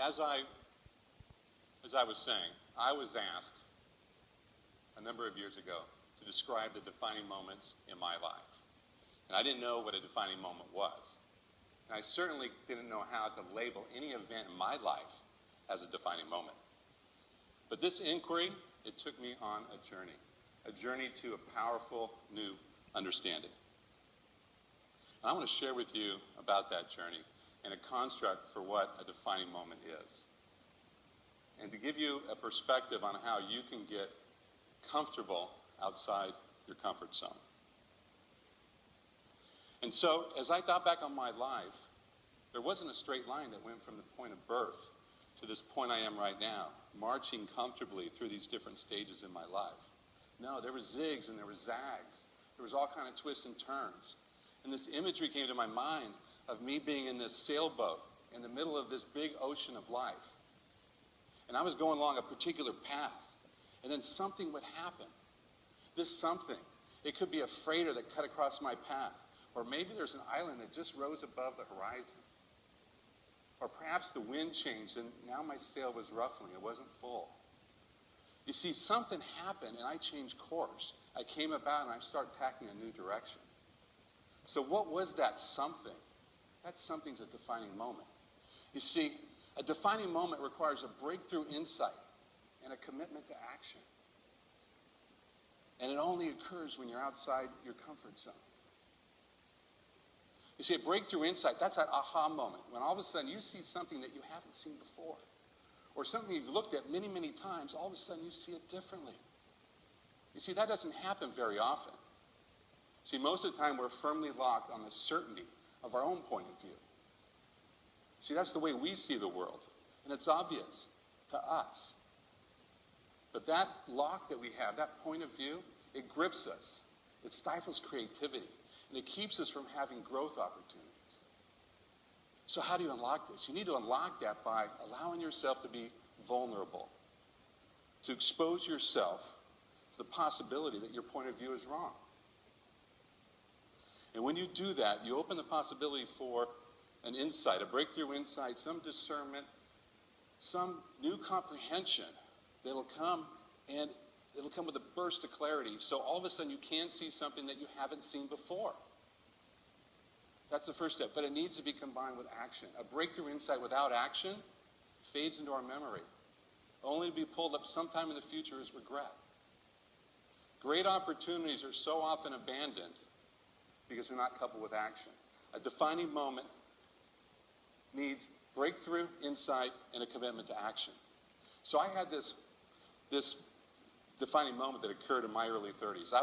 as I was saying, I was asked a number of years ago to describe the defining moments in my life. And I didn't know what a defining moment was. And I certainly didn't know how to label any event in my life as a defining moment. But this inquiry, it took me on a journey to a powerful new understanding. And I want to share with you about that journey and a construct for what a defining moment is. And to give you a perspective on how you can get comfortable outside your comfort zone. And so, as I thought back on my life, there wasn't a straight line that went from the point of birth to this point I am right now, marching comfortably through these different stages in my life. No, there were zigs and there were zags. There was all kind of twists and turns. And this imagery came to my mind of me being in this sailboat in the middle of this big ocean of life. And I was going along a particular path. And then something would happen. This something, it could be a freighter that cut across my path. Or maybe there's an island that just rose above the horizon. Or perhaps the wind changed and now my sail was ruffling. It wasn't full. You see, something happened and I changed course. I came about and I started tacking a new direction. So what was that something? That something's a defining moment. You see, a defining moment requires a breakthrough insight and a commitment to action. And it only occurs when you're outside your comfort zone. You see, a breakthrough insight, that's that aha moment, when all of a sudden you see something that you haven't seen before. Or something you've looked at many, many times, all of a sudden you see it differently. You see, that doesn't happen very often. See, most of the time we're firmly locked on the certainty of our own point of view. See, that's the way we see the world, and it's obvious to us. But that lock that we have, that point of view, it grips us. It stifles creativity, and it keeps us from having growth opportunities. So how do you unlock this? You need to unlock that by allowing yourself to be vulnerable, to expose yourself to the possibility that your point of view is wrong. And when you do that, you open the possibility for an insight, a breakthrough insight, some discernment, some new comprehension that'll come, and it'll come with a burst of clarity. So all of a sudden you can see something that you haven't seen before. That's the first step, but it needs to be combined with action. A breakthrough insight without action fades into our memory, only to be pulled up sometime in the future as regret. Great opportunities are so often abandoned because they're not coupled with action. A defining moment needs breakthrough, insight, and a commitment to action. So I had this defining moment that occurred in my early 30s.